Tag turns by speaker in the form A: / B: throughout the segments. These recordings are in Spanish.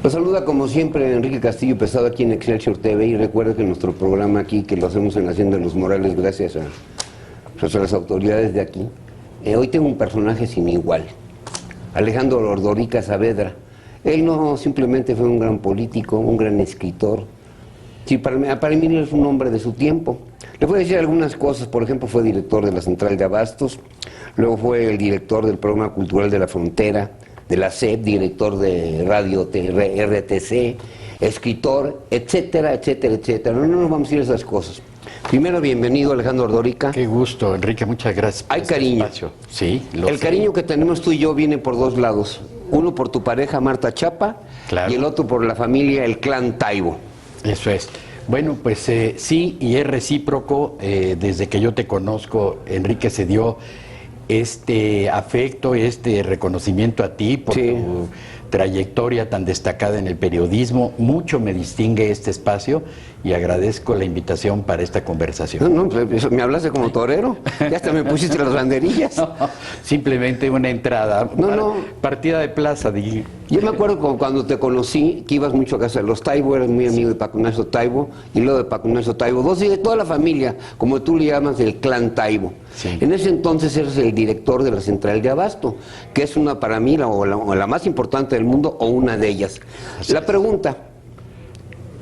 A: Los saluda como siempre Enrique Castillo Pesado aquí en Excelsior TV y recuerda que nuestro programa aquí, que lo hacemos en la Hacienda de los Morales gracias a las autoridades de aquí, hoy tengo un personaje sin igual, Alejandro Ordorica Saavedra. Él no simplemente fue un gran político, un gran escritor, sí, para mí es un hombre de su tiempo. Le voy a decir algunas cosas. Por ejemplo, fue director de la Central de Abastos, luego fue el director del Programa Cultural de la Frontera, de la SEP, director de Radio RTC, escritor, etcétera, etcétera, etcétera. No nos vamos a ir a esas cosas. Primero, bienvenido, Alejandro Ordorica.
B: Qué gusto, Enrique, muchas gracias por
A: Hay cariño.
B: espacio. Sí,
A: el cariño que tenemos tú y yo viene por dos lados. Uno por tu pareja Marta Chapa, claro, y el otro por la familia, el clan Taibo.
B: Eso es. Bueno, pues sí, y es recíproco. Desde que yo te conozco, Enrique, se dio este afecto, este reconocimiento a ti por tu trayectoria tan destacada en el periodismo. Mucho me distingue este espacio y agradezco la invitación para esta conversación.
A: No, me hablaste como torero, ya hasta me pusiste las banderillas.
B: No, simplemente una entrada, partida de plaza.
A: Yo me acuerdo cuando te conocí, que ibas mucho a casa de los Taibo, eres muy amigo de Paco Ignacio Taibo, y luego de Paco Ignacio Taibo, dos y de toda la familia, como tú le llamas, el clan Taibo. Sí. En ese entonces eres el director de la Central de Abasto, que es una, para mí, la más importante del mundo, o una de ellas. Así la pregunta,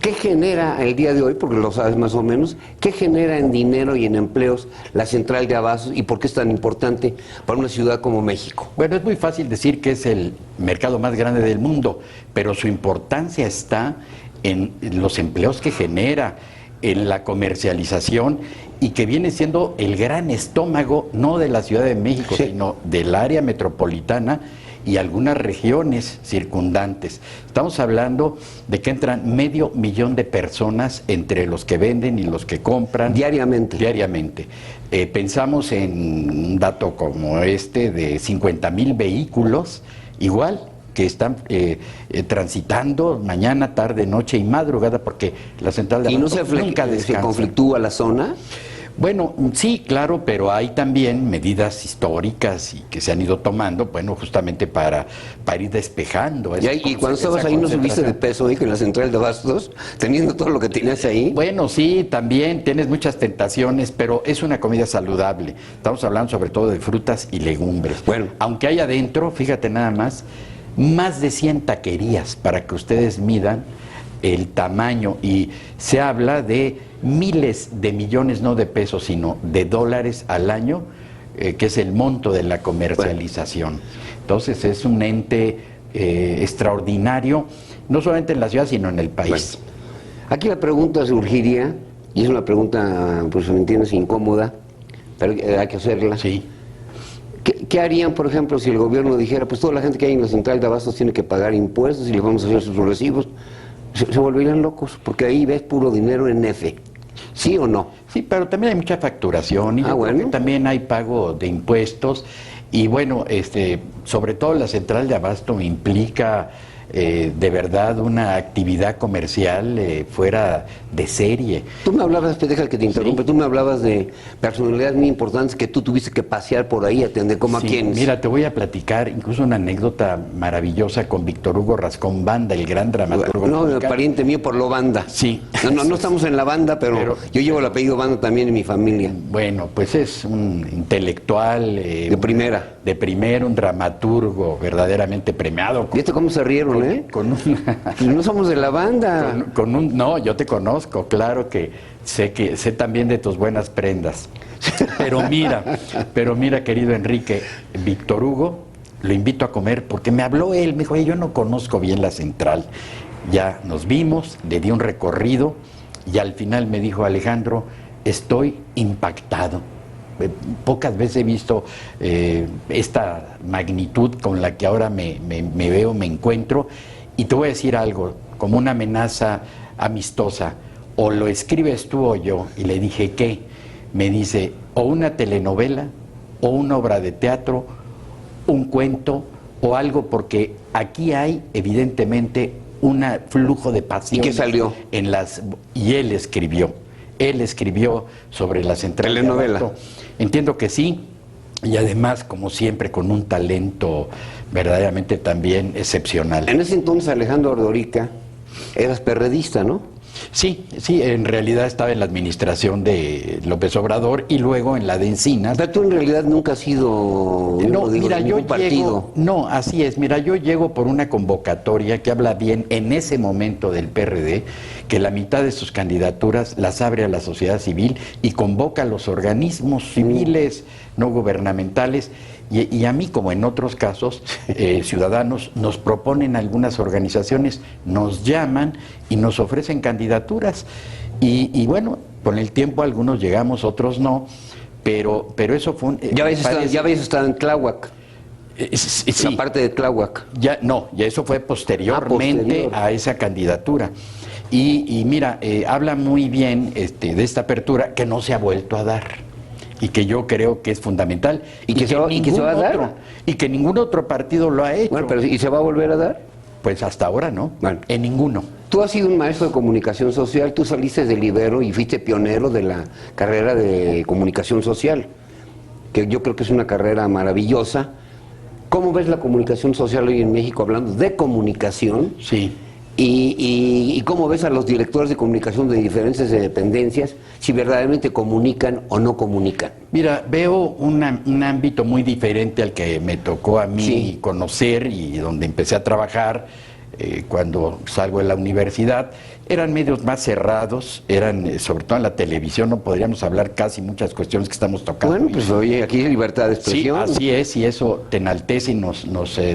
A: ¿qué genera el día de hoy, porque lo sabes más o menos, qué genera en dinero y en empleos la Central de Abastos y por qué es tan importante para una ciudad como México?
B: Bueno, es muy fácil decir que es el mercado más grande del mundo, pero su importancia está en los empleos que genera, en la comercialización, y que viene siendo el gran estómago, no de la Ciudad de México, sino del área metropolitana y algunas regiones circundantes. Estamos hablando de que entran 500,000 de personas entre los que venden y los que compran.
A: Diariamente.
B: Diariamente. Pensamos en un dato como este de 50,000 vehículos, igual, que están transitando mañana, tarde, noche y madrugada, porque la Central de Abasto nunca descansa.
A: ¿Se conflictúa la zona?
B: Bueno, sí, claro, pero hay también medidas históricas y que se han ido tomando, bueno, justamente para ir despejando.
A: Y cuando estabas ahí, ¿no subiste de peso ahí con la Central de Abastos, teniendo todo lo que tenías ahí?
B: Bueno, sí, también tienes muchas tentaciones, pero es una comida saludable. Estamos hablando sobre todo de frutas y legumbres. Bueno, aunque hay adentro, fíjate nada más de 100 taquerías para que ustedes midan el tamaño, y se habla de miles de millones, no de pesos, sino de dólares al año, que es el monto de la comercialización. Bueno. Entonces es un ente extraordinario, no solamente en la ciudad, sino en el país.
A: Bueno, aquí la pregunta surgiría, y es una pregunta, pues me entiendes, incómoda, pero hay que hacerla.
B: Sí.
A: ¿Qué harían, por ejemplo, si el gobierno dijera, pues toda la gente que hay en la Central de Abastos tiene que pagar impuestos y les vamos a hacer sus recibos? Se volverían locos, porque ahí ves puro dinero en F. ¿Sí o no?
B: Sí, pero también hay mucha facturación y también hay pago de impuestos. Y bueno, sobre todo la Central de Abasto implica de verdad una actividad comercial fuera de serie.
A: Tú me hablabas, deja que te interrumpe, tú me hablabas de personalidades muy importantes que tú tuviste que pasear por ahí, atender como a quienes.
B: Mira, te voy a platicar incluso una anécdota maravillosa con Víctor Hugo Rascón Banda, el gran dramaturgo.
A: No, pariente mío por lo Banda.
B: Sí.
A: No estamos en la banda, pero yo llevo el apellido Banda también en mi familia.
B: Bueno, pues es un intelectual.
A: De primera.
B: De primera, un dramaturgo verdaderamente premiado.
A: ¿Viste cómo se rieron, No somos de la banda.
B: No, yo te conozco, claro que sé también de tus buenas prendas. Pero mira, querido Enrique, Víctor Hugo, lo invito a comer porque me habló él, me dijo, oye, yo no conozco bien la Central. Ya nos vimos, le di un recorrido y al final me dijo, Alejandro, estoy impactado. Pocas veces he visto esta magnitud con la que ahora me veo, me encuentro, y te voy a decir algo, como una amenaza amistosa, o lo escribes tú o yo. Y le dije, ¿qué? Me dice, o una telenovela, o una obra de teatro, un cuento, o algo, porque aquí hay evidentemente un flujo de pasión.
A: ¿Y qué salió?
B: Y él escribió sobre la Central de Abasto. Entiendo que sí, y además, como siempre, con un talento verdaderamente también excepcional.
A: En ese entonces, Alejandro Ordorica, eras perredista, ¿no?
B: Sí, sí, en realidad estaba en la administración de López Obrador y luego en la de Encinas.
A: Pero tú en realidad nunca has sido
B: Mira, yo
A: ningún partido.
B: no, así es, mira, yo llego por una convocatoria que habla bien en ese momento del PRD, que la mitad de sus candidaturas las abre a la sociedad civil y convoca a los organismos civiles, no gubernamentales. Y a mí, como en otros casos, ciudadanos, nos proponen algunas organizaciones, nos llaman y nos ofrecen candidaturas. Y bueno, con el tiempo algunos llegamos, otros no, pero eso fue un...
A: Ya habéis estado en Tláhuac.
B: Sí.
A: La parte de Tláhuac.
B: Ya eso fue posteriormente a esa candidatura. Y mira, habla muy bien de esta apertura que no se ha vuelto a dar. Y que yo creo que es fundamental.
A: ¿Y que se va a dar?
B: Y que ningún otro partido lo ha hecho.
A: Bueno, pero ¿y se va a volver a dar?
B: Pues hasta ahora no.
A: Bueno.
B: En ninguno.
A: Tú has sido un maestro de comunicación social, tú saliste del Ibero y fuiste pionero de la carrera de comunicación social, que yo creo que es una carrera maravillosa. ¿Cómo ves la comunicación social hoy en México, hablando de comunicación?
B: Sí.
A: Y cómo ves a los directores de comunicación de diferentes dependencias, si verdaderamente comunican o no comunican.
B: Mira, veo un ámbito muy diferente al que me tocó a mí
A: Sí.
B: conocer y donde empecé a trabajar cuando salgo de la universidad. Eran medios más cerrados, eran, sobre todo en la televisión, no podríamos hablar casi muchas cuestiones que estamos tocando.
A: Bueno, pues oye, aquí hay libertad de expresión.
B: Sí, así es, y eso te enaltece y nos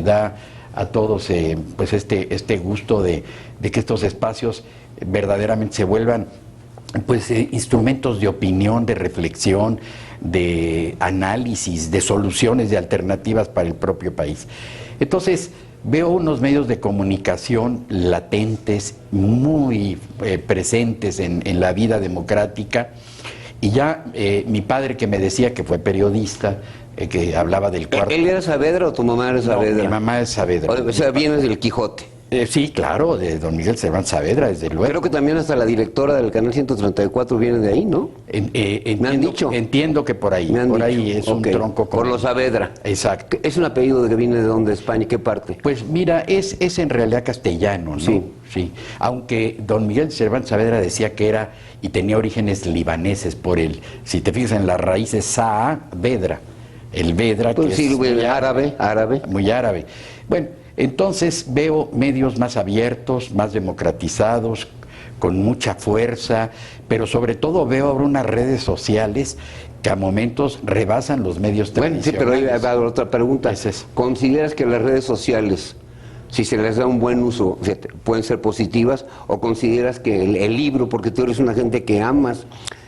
B: da a todos pues este gusto de que estos espacios verdaderamente se vuelvan pues instrumentos de opinión, de reflexión, de análisis, de soluciones, de alternativas para el propio país. Entonces, veo unos medios de comunicación latentes, muy presentes en la vida democrática, y ya mi padre, que me decía que fue periodista, que hablaba del cuarto...
A: ¿Él era Saavedra o tu mamá era Saavedra?
B: No, mi mamá es Saavedra.
A: O sea, vienes del Quijote.
B: Sí, claro, de don Miguel Cervantes Saavedra, desde luego.
A: Creo que también hasta la directora del Canal 134 viene de ahí, ¿no?
B: Me
A: han dicho.
B: Entiendo que por ahí.
A: Me han
B: Por
A: dicho.
B: ahí es
A: Ok.
B: un tronco
A: Por los Saavedra.
B: Exacto.
A: ¿Es un apellido de que viene de dónde? ¿De España? ¿Qué parte?
B: Pues mira, es en realidad castellano, ¿no?
A: Sí.
B: Sí. Aunque don Miguel Cervantes Saavedra decía que era y tenía orígenes libaneses por él. Si te fijas en las raíces Saavedra. El Vedra,
A: Pues
B: que
A: sí,
B: es muy
A: árabe.
B: Muy árabe. Bueno, entonces veo medios más abiertos, más democratizados, con mucha fuerza, pero sobre todo veo ahora unas redes sociales que a momentos rebasan los medios
A: Bueno, sí,
B: tradicionales.
A: pero ahí va otra pregunta.
B: Es eso.
A: ¿Consideras que las redes sociales, si se les da un buen uso, fíjate, pueden ser positivas? ¿O consideras que el libro, porque tú eres una gente que amas,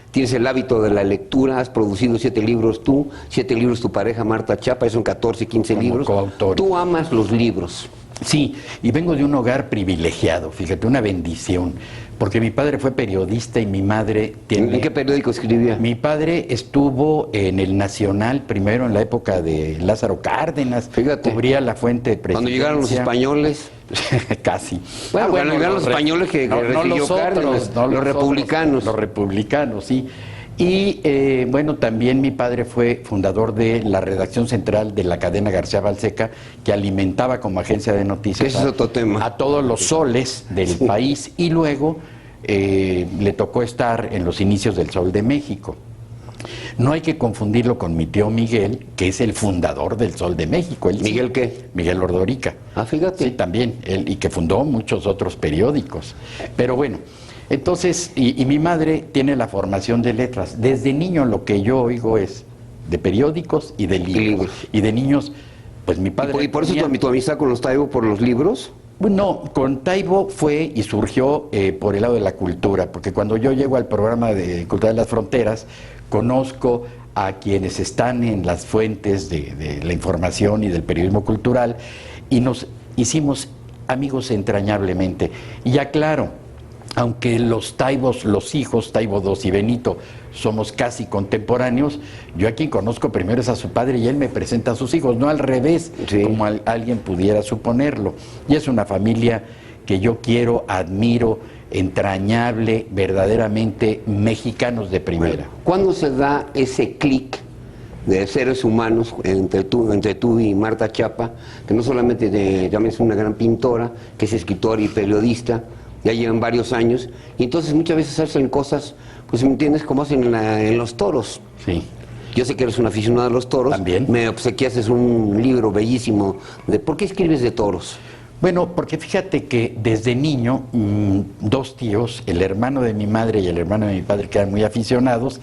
A: tienes el hábito de la lectura, has producido 7 libros tú, 7 libros tu pareja Marta Chapa, son 14, 15
B: Como
A: libros.
B: coautor.
A: Tú amas los libros.
B: Sí, y vengo de un hogar privilegiado, fíjate, una bendición, porque mi padre fue periodista y mi madre tiene...
A: ¿En qué periódico escribía?
B: Mi padre estuvo en el Nacional, primero en la época de Lázaro Cárdenas,
A: Fíjate.
B: cubría la fuente de presidencia.
A: Cuando llegaron los españoles.
B: Casi.
A: Bueno, cuando llegaron los españoles que recibió
B: los
A: Cárdenas, los republicanos.
B: Los republicanos, sí. Y bueno, también mi padre fue fundador de la redacción central de la cadena García Balseca, que alimentaba como agencia de noticias
A: Ese es otro tema.
B: a todos los soles del país, y luego le tocó estar en los inicios del Sol de México. No hay que confundirlo con mi tío Miguel, que es el fundador del Sol de México. Él,
A: ¿Miguel qué?
B: Miguel Ordorica.
A: Ah, fíjate.
B: Sí, también, él, y que fundó muchos otros periódicos. Pero bueno, entonces, y mi madre tiene la formación de letras. Desde niño lo que yo oigo es de periódicos y de libros. Y de niños, pues mi padre...
A: ¿Y por eso tu amistad con los Taibo por los libros?
B: No, con Taibo fue y surgió por el lado de la cultura, porque cuando yo llego al programa de Cultura de las Fronteras, conozco a quienes están en las fuentes de la información y del periodismo cultural, y nos hicimos amigos entrañablemente. Y ya claro, aunque los Taibos, los hijos, Taibo II y Benito, somos casi contemporáneos, yo a quien conozco primero es a su padre y él me presenta a sus hijos, no al revés,
A: sí,
B: como alguien pudiera suponerlo. Y es una familia que yo quiero, admiro, entrañable, verdaderamente mexicanos de primera.
A: Bueno, ¿cuándo se da ese clic de seres humanos entre tú y Marta Chapa, que no solamente también es una gran pintora, que es escritora y periodista, ya llevan varios años, y entonces muchas veces hacen cosas, pues me entiendes, como hacen en los toros.
B: Sí.
A: Yo sé que eres un aficionado a los toros.
B: También.
A: Me obsequiaste un libro bellísimo de ¿por qué escribes de toros?
B: Bueno, porque fíjate que desde niño, dos tíos, el hermano de mi madre y el hermano de mi padre, que eran muy aficionados,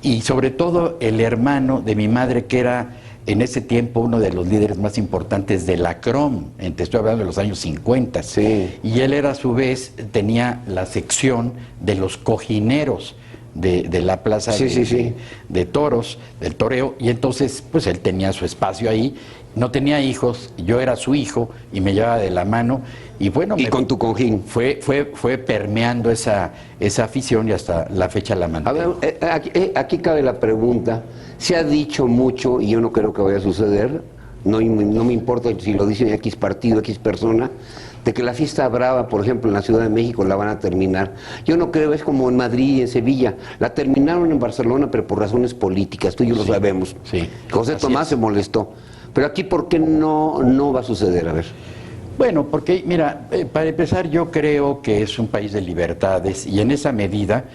B: y sobre todo el hermano de mi madre, que era en ese tiempo uno de los líderes más importantes de la CROM, estoy hablando de los años 50.
A: Sí.
B: Y él era, a su vez, tenía la sección de los cojineros de la plaza de toros, del toreo, y entonces pues él tenía su espacio ahí, no tenía hijos, yo era su hijo y me llevaba de la mano, y bueno,
A: y con tu cojín
B: fue permeando esa afición, y hasta la fecha la mantengo.
A: A ver, aquí cabe la pregunta. Se ha dicho mucho, y yo no creo que vaya a suceder, no me importa si lo dicen X partido, X persona, de que la fiesta brava, por ejemplo, en la Ciudad de México la van a terminar. Yo no creo, es como en Madrid y en Sevilla. La terminaron en Barcelona, pero por razones políticas, tú y yo lo sabemos.
B: Sí.
A: José Tomás se molestó. Pero aquí, ¿por qué no va a suceder? A ver.
B: Bueno, porque, mira, para empezar, yo creo que es un país de libertades, y en esa medida,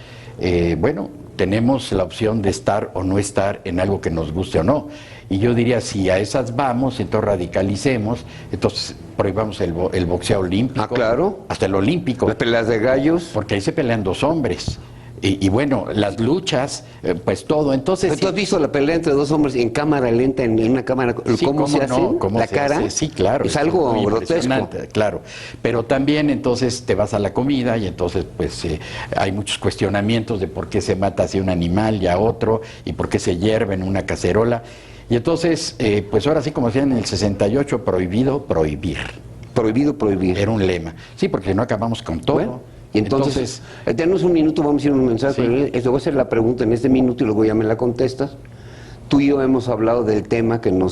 B: bueno, tenemos la opción de estar o no estar en algo que nos guste o no. Y yo diría, si a esas vamos, entonces radicalicemos, entonces prohibamos el boxeo olímpico.
A: Ah, claro.
B: Hasta el olímpico.
A: Las peleas de gallos.
B: Porque ahí se pelean dos hombres. Y bueno, las luchas, pues todo. Entonces,
A: ¿tú has visto la pelea entre dos hombres en cámara lenta, en una cámara?
B: Sí,
A: ¿Cómo se hace?
B: ¿Cómo
A: la
B: se
A: cara.
B: hace? Sí, claro.
A: Es algo grotesco.
B: Claro. Pero también entonces te vas a la comida y entonces pues hay muchos cuestionamientos de por qué se mata así un animal y a otro, y por qué se hierve en una cacerola. Y entonces, pues ahora sí, como decían en el 68, prohibido prohibir.
A: Prohibido prohibir.
B: Era un lema. Sí, porque no acabamos con todo.
A: Bueno. Y entonces, tenemos un minuto, vamos a ir a un mensaje. Sí. Te voy a hacer la pregunta en este minuto y luego ya me la contestas. Tú y yo hemos hablado del tema que ¿me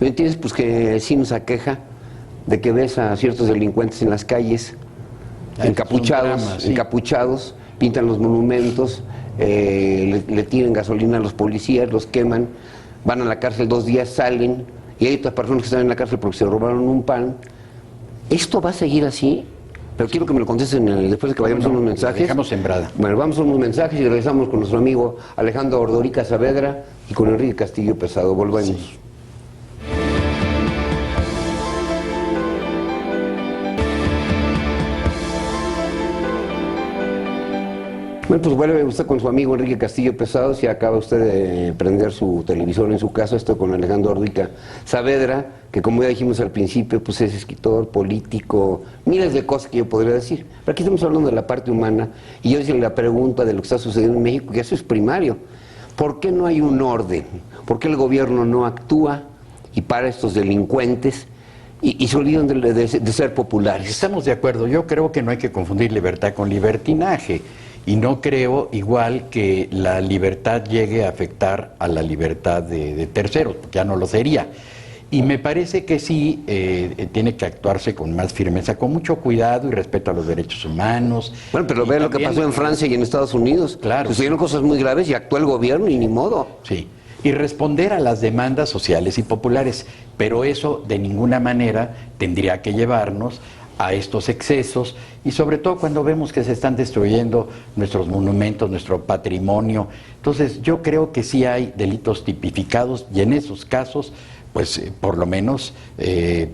A: entiendes? Pues que sí nos aqueja, de que ves a ciertos delincuentes en las calles, encapuchados, pintan los monumentos, le tiran gasolina a los policías, los queman, van a la cárcel 2 días, salen, y hay otras personas que están en la cárcel porque se robaron un pan. ¿Esto va a seguir así? Pero quiero que me lo contesten después de que vayamos a unos mensajes.
B: Dejamos sembrada.
A: Bueno, vamos a unos mensajes y regresamos con nuestro amigo Alejandro Ordorica Saavedra y con Enrique Castillo Pesado. Volvemos. Sí. Bueno, pues vuelve usted con su amigo Enrique Castillo Pesado. Si acaba usted de prender su televisor en su casa, esto con Alejandro Ordorica Saavedra, que como ya dijimos al principio, pues es escritor, político, miles de cosas que yo podría decir. Pero aquí estamos hablando de la parte humana, y yo hice la pregunta de lo que está sucediendo en México, que eso es primario. ¿Por qué no hay un orden? ¿Por qué el gobierno no actúa y para estos delincuentes y se olvidan de ser populares?
B: Estamos de acuerdo. Yo creo que no hay que confundir libertad con libertinaje. Y no creo igual que la libertad llegue a afectar a la libertad de terceros, porque ya no lo sería. Y me parece que sí tiene que actuarse con más firmeza, con mucho cuidado y respeto a los derechos humanos.
A: Bueno, pero ve lo que pasó en Francia y en Estados Unidos.
B: Claro.
A: Sucedieron cosas muy graves y actuó el gobierno y ni modo.
B: Sí. Y responder a las demandas sociales y populares. Pero eso de ninguna manera tendría que llevarnos a estos excesos, y sobre todo cuando vemos que se están destruyendo nuestros monumentos, nuestro patrimonio. Entonces yo creo que sí hay delitos tipificados, y en esos casos pues por lo menos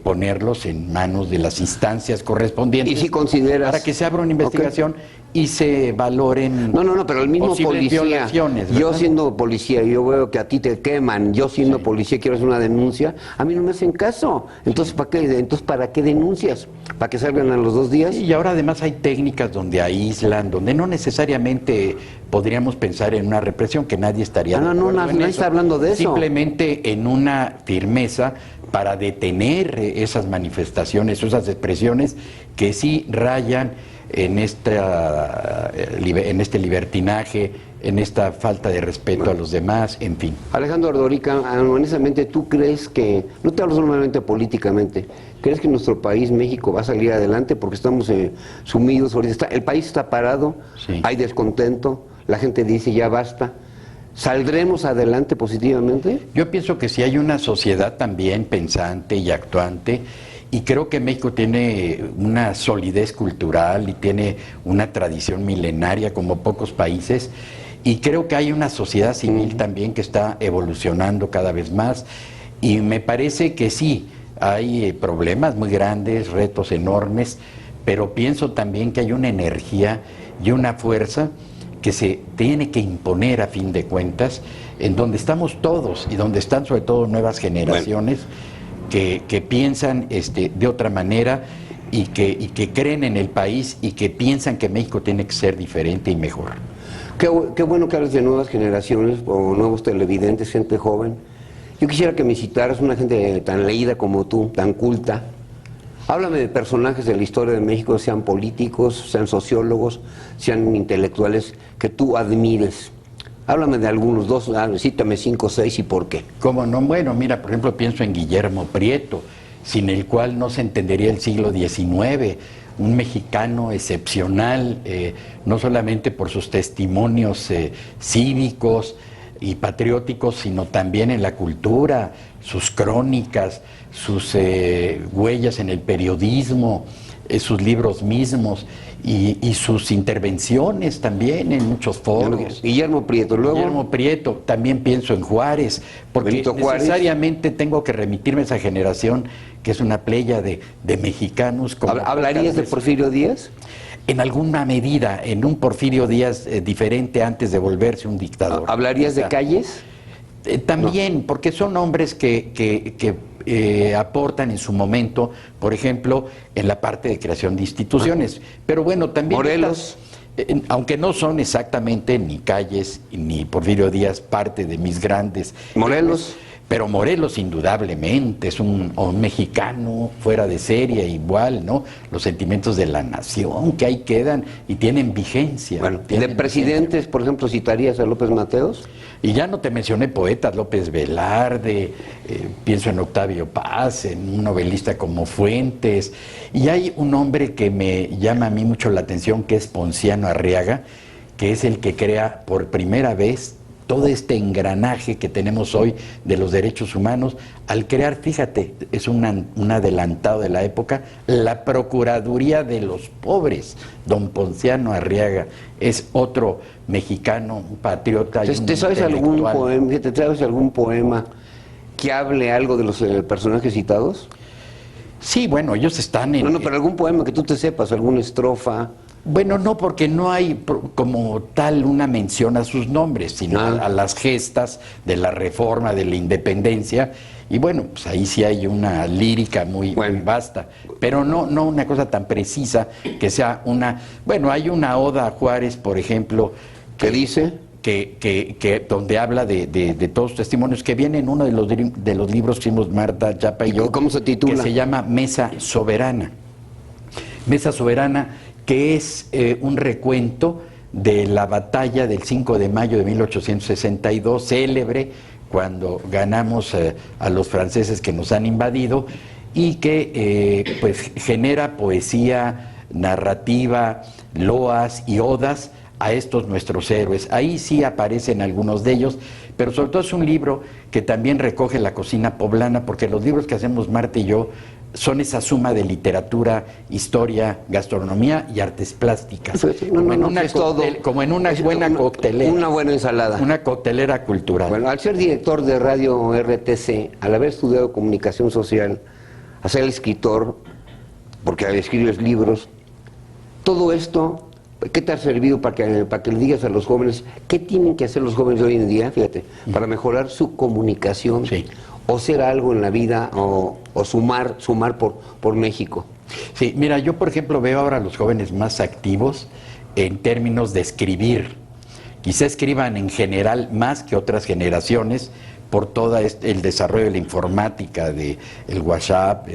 B: ponerlos en manos de las instancias correspondientes.
A: ¿Y si consideras?
B: Para que se abra una investigación y se valoren.
A: No, pero el mismo policía, yo siendo policía, yo veo que a ti te queman, yo siendo policía quiero hacer una denuncia, a mí no me hacen caso. Entonces, ¿para qué denuncias? ¿Para que salgan a los 2 días?
B: Y ahora además hay técnicas donde aíslan, donde no necesariamente podríamos pensar en una represión, que nadie estaría de acuerdo en eso.
A: Nadie está hablando de eso.
B: Simplemente en una firmeza para detener esas manifestaciones, esas expresiones que sí rayan en este libertinaje, en esta falta de respeto a los demás, en fin.
A: Alejandro Ordorica, honestamente, ¿tú crees que, no te hablo solamente políticamente, crees que nuestro país, México, va a salir adelante? Porque estamos sumidos, ahorita el país está parado, hay descontento, la gente dice ya basta. ¿Saldremos adelante positivamente?
B: Yo pienso que si hay una sociedad también pensante y actuante, y creo que México tiene una solidez cultural y tiene una tradición milenaria como pocos países, y creo que hay una sociedad civil también que está evolucionando cada vez más, y me parece que sí, hay problemas muy grandes, retos enormes, pero pienso también que hay una energía y una fuerza que se tiene que imponer a fin de cuentas, en donde estamos todos y donde están sobre todo nuevas generaciones que piensan de otra manera y que creen en el país y que piensan que México tiene que ser diferente y mejor.
A: Qué bueno que hables de nuevas generaciones o nuevos televidentes, gente joven. Yo quisiera que me citaras una gente tan leída como tú, tan culta. Háblame de personajes de la historia de México, sean políticos, sean sociólogos, sean intelectuales, que tú admires. Háblame de algunos, dos, cítame 5 o 6 y por qué.
B: ¿Cómo no? Bueno, mira, por ejemplo, pienso en Guillermo Prieto, sin el cual no se entendería el siglo XIX, un mexicano excepcional, no solamente por sus testimonios cívicos y patrióticos, sino también en la cultura, sus crónicas, sus huellas en el periodismo, sus libros mismos y sus intervenciones también en muchos foros.
A: Guillermo Prieto, luego.
B: Guillermo Prieto, también pienso en Juárez, porque
A: Benito Juárez.
B: Necesariamente tengo que remitirme a esa generación que es una playa de mexicanos.
A: ¿Hablarías de Porfirio Díaz?
B: En alguna medida, en un Porfirio Díaz diferente antes de volverse un dictador.
A: ¿Hablarías de Calles?
B: También, porque son hombres que aportan en su momento, por ejemplo, en la parte de creación de instituciones. Pero bueno, también...
A: Morelos.
B: Aunque no son exactamente ni Calles ni Porfirio Díaz parte de mis grandes...
A: Morelos.
B: Pero Morelos indudablemente es un mexicano fuera de serie, igual, ¿no? Los sentimientos de la nación que ahí quedan y tienen vigencia.
A: Bueno, de presidentes, por ejemplo, ¿citarías a López Mateos?
B: Y ya no te mencioné poetas, López Velarde, pienso en Octavio Paz, en un novelista como Fuentes, y hay un hombre que me llama a mí mucho la atención, que es Ponciano Arriaga, que es el que crea por primera vez todo este engranaje que tenemos hoy de los derechos humanos, al crear, fíjate, es un adelantado de la época, la Procuraduría de los Pobres. Don Ponciano Arriaga es otro mexicano, un patriota y un
A: ¿Te sabes
B: intelectual.
A: algún poema que hable algo de los personajes citados?
B: Sí, bueno, ellos están en...
A: No, pero algún poema que tú te sepas, alguna estrofa...
B: Bueno, no, porque no hay como tal una mención a sus nombres, sino a las gestas de la reforma, de la independencia, y bueno, pues ahí sí hay una lírica muy vasta, pero no una cosa tan precisa que sea una... Bueno, hay una oda a Juárez, por ejemplo,
A: ¿Qué dice?
B: Que donde habla de todos los testimonios, que viene en uno de los libros que hicimos Marta Chapa y yo.
A: ¿Cómo se titula?
B: Que se llama Mesa Soberana. Mesa Soberana, que es un recuento de la batalla del 5 de mayo de 1862, célebre, cuando ganamos a los franceses que nos han invadido, y que pues genera poesía, narrativa, loas y odas a estos nuestros héroes. Ahí sí aparecen algunos de ellos, pero sobre todo es un libro que también recoge la cocina poblana, porque los libros que hacemos Marta y yo son esa suma de literatura, historia, gastronomía y artes plásticas. Como en una buena coctelera.
A: Una buena ensalada.
B: Una coctelera cultural.
A: Bueno, al ser director de Radio RTC, al haber estudiado comunicación social, a ser escritor, porque escribes libros, todo esto, ¿qué te ha servido para que le digas a los jóvenes qué tienen que hacer los jóvenes de hoy en día, fíjate, para mejorar su comunicación?
B: Sí.
A: O ser algo en la vida, o sumar por México.
B: Sí, mira, yo por ejemplo veo ahora a los jóvenes más activos en términos de escribir. Quizá escriban en general más que otras generaciones por todo el desarrollo de la informática, de el WhatsApp.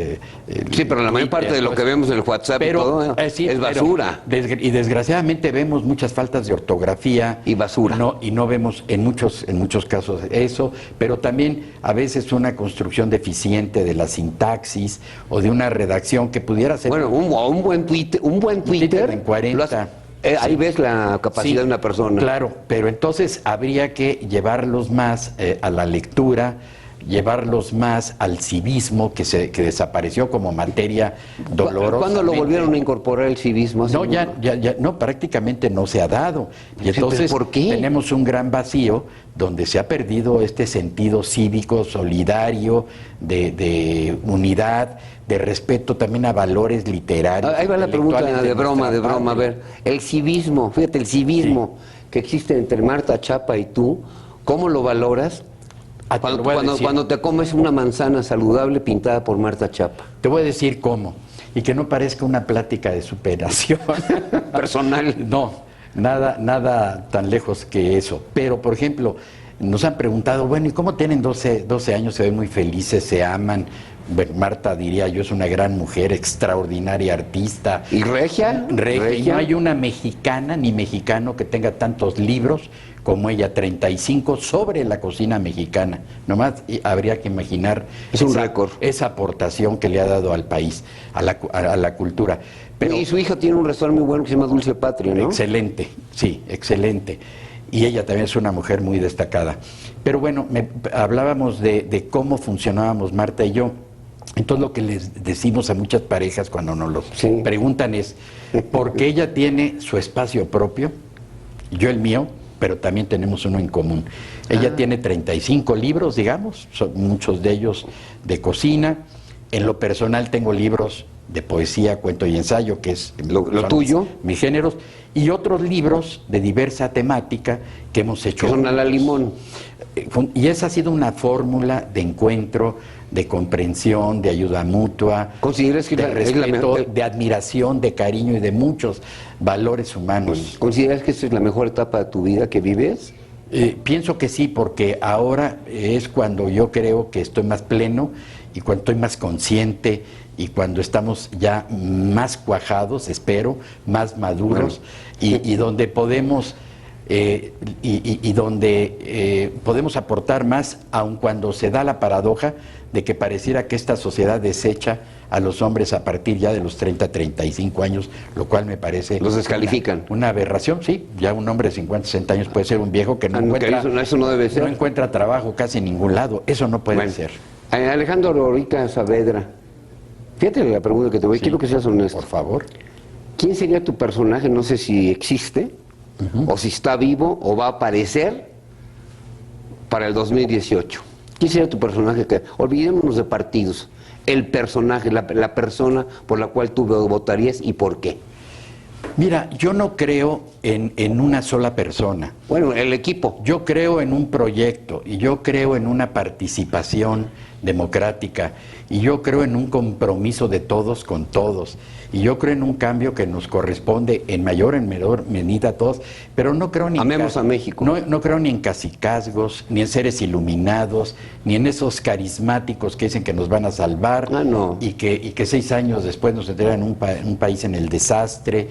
A: Sí, pero la mayor parte de lo que vemos en el WhatsApp y todo es basura.
B: Y desgraciadamente vemos muchas faltas de ortografía.
A: Y basura.
B: Y no vemos en muchos casos eso, pero también a veces una construcción deficiente de la sintaxis o de una redacción que pudiera ser...
A: Bueno, un buen Twitter
B: en 40.
A: Ahí ves la capacidad de una persona.
B: Claro, pero entonces habría que llevarlos más a la lectura, llevarlos más al civismo, que desapareció como materia dolorosa.
A: ¿Cuándo lo volvieron a incorporar el civismo?
B: No, no, prácticamente no se ha dado. Y entonces
A: ¿por qué?
B: tenemos un gran vacío donde se ha perdido este sentido cívico, solidario, de unidad, de respeto también a valores literarios.
A: Ahí va la pregunta de broma,
B: patria.
A: a ver, el civismo, fíjate, el civismo que existe entre Marta Chapa y tú, ¿cómo lo valoras? Cuando te comes una manzana saludable pintada por Marta Chapa.
B: Te voy a decir cómo, y que no parezca una plática de superación
A: personal.
B: No, nada tan lejos que eso. Pero, por ejemplo, nos han preguntado, bueno, ¿y cómo tienen 12 años? Se ven muy felices, se aman. Bueno, Marta, diría yo, es una gran mujer, extraordinaria artista.
A: ¿Y regia?
B: Regia. No hay una mexicana ni mexicano que tenga tantos libros como ella, 35 sobre la cocina mexicana. Nomás habría que imaginar
A: es un récord.
B: Esa aportación que le ha dado al país, a la cultura.
A: Pero, y su hija tiene un restaurante muy bueno que se llama Dulce Patria, ¿no?
B: Excelente, sí, excelente. Y ella también es una mujer muy destacada. Pero bueno, hablábamos de cómo funcionábamos Marta y yo. Entonces lo que les decimos a muchas parejas cuando nos lo preguntan es, porque ella tiene su espacio propio, yo el mío, pero también tenemos uno en común. Ella tiene 35 libros, digamos, son muchos de ellos de cocina. En lo personal tengo libros de poesía, cuento y ensayo, que es
A: lo tuyo,
B: mis géneros, y otros libros de diversa temática que hemos hecho.
A: Que son a la limón.
B: Y esa ha sido una fórmula de encuentro, de comprensión, de ayuda mutua,
A: ¿consideras que
B: de respeto, de admiración, de cariño y de muchos valores humanos?
A: ¿Consideras que esta es la mejor etapa de tu vida que vives?
B: Pienso que sí, porque ahora es cuando yo creo que estoy más pleno y cuando estoy más consciente y cuando estamos ya más cuajados, espero, más maduros, y donde podemos podemos aportar más, aun cuando se da la paradoja de que pareciera que esta sociedad desecha a los hombres a partir ya de los 30, 35 años, lo cual me parece...
A: Los descalifican.
B: Una aberración, sí. Ya un hombre de 50, 60 años puede ser un viejo que no encuentra...
A: Eso no debe ser.
B: No encuentra trabajo casi en ningún lado. Eso no puede ser.
A: Alejandro Lorica Saavedra, fíjate la pregunta que te voy, quiero que seas honesto.
B: Por favor.
A: ¿Quién sería tu personaje? No sé si existe, o si está vivo, o va a aparecer para el 2018. ¿Quién sería tu personaje? Olvidémonos de partidos. El personaje, la persona por la cual tú votarías y por qué.
B: Mira, yo no creo en una sola persona.
A: Bueno, el equipo.
B: Yo creo en un proyecto y yo creo en una participación democrática y yo creo en un compromiso de todos con todos y yo creo en un cambio que nos corresponde en mayor o en menor medida a todos, pero no creo ni
A: amemos a México.
B: No creo ni en cacicazgos, ni en seres iluminados, ni en esos carismáticos que dicen que nos van a salvar y que 6 años después nos entregan un país en el desastre.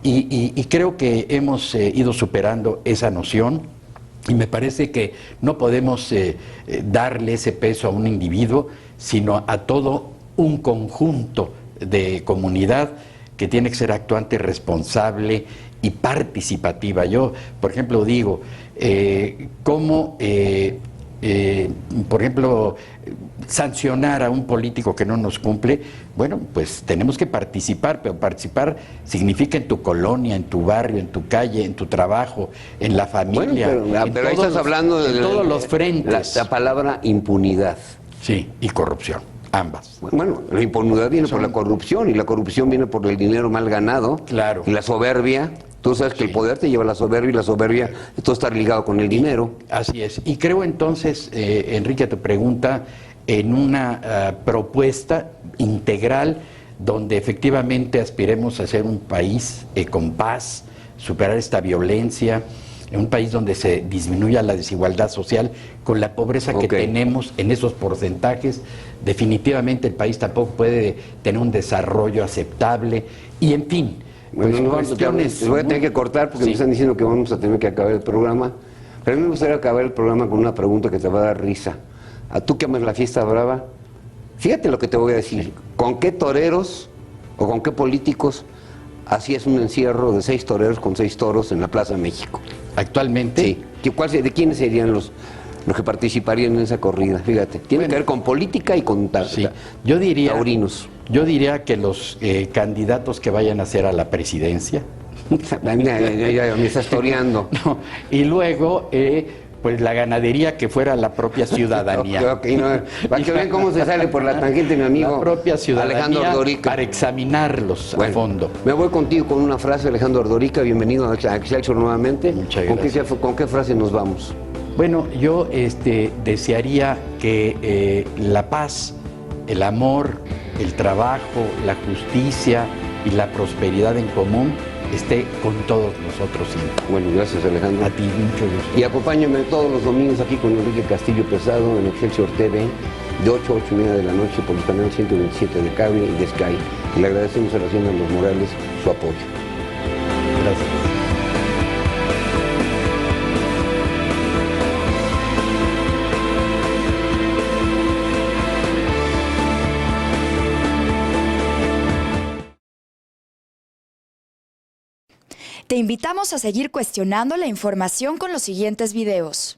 B: Y creo que hemos ido superando esa noción y me parece que no podemos darle ese peso a un individuo, sino a todo un conjunto de comunidad que tiene que ser actuante, responsable y participativa. Yo, por ejemplo, digo, ¿cómo, por ejemplo, sancionar a un político que no nos cumple? Bueno, pues tenemos que participar, pero participar significa en tu colonia, en tu barrio, en tu calle, en tu trabajo, en la familia.
A: Bueno, pero ahí estás hablando de
B: todos los frentes.
A: La palabra impunidad.
B: Sí, y corrupción, ambas.
A: Bueno, la impunidad viene por la corrupción y la corrupción viene por el dinero mal ganado.
B: Claro.
A: Y la soberbia. Tú sabes que el poder te lleva a la soberbia y la soberbia, todo está ligado con el dinero.
B: Así es. Y creo entonces, Enrique, a tu pregunta, en una propuesta integral donde efectivamente aspiremos a ser un país con paz, superar esta violencia, en un país donde se disminuya la desigualdad social con la pobreza que tenemos en esos porcentajes. Definitivamente el país tampoco puede tener un desarrollo aceptable y en fin.
A: Bueno, cuestiones voy a tener que cortar porque me están diciendo que vamos a tener que acabar el programa. Pero a mí me gustaría acabar el programa con una pregunta que te va a dar risa. A tú que amas la fiesta brava, fíjate lo que te voy a decir. ¿Con qué toreros o con qué políticos así es un encierro de 6 toreros con 6 toros en la Plaza México.
B: Actualmente.
A: Sí. ¿De quiénes serían los que participarían en esa corrida? Fíjate, tiene que ver con política y con
B: sí. Yo diría,
A: taurinos.
B: Yo diría que los candidatos que vayan a ser a la presidencia.
A: Ya me estás toreando.
B: No, y luego, pues la ganadería que fuera la propia ciudadanía.
A: Okay, no, para que vean cómo se sale por la tangente mi amigo
B: la propia ciudadanía
A: Alejandro Ordorica.
B: Para examinarlos a fondo.
A: Me voy contigo con una frase, Alejandro Ordorica, bienvenido a Excelsior nuevamente.
B: Muchas gracias.
A: ¿Con qué frase nos vamos?
B: Bueno, yo desearía que la paz, el amor, el trabajo, la justicia y la prosperidad en común esté con todos nosotros siempre.
A: Bueno, gracias, Alejandro.
B: A ti, mucho gusto.
A: Y acompáñame todos los domingos aquí con Enrique Castillo Pesado en Excelsior TV, de 8 a 8:30 de la noche por el canal 127 de cable y de Sky. Y le agradecemos a la Hacienda Los Morales su apoyo.
B: Gracias.
C: Te invitamos a seguir cuestionando la información con los siguientes videos.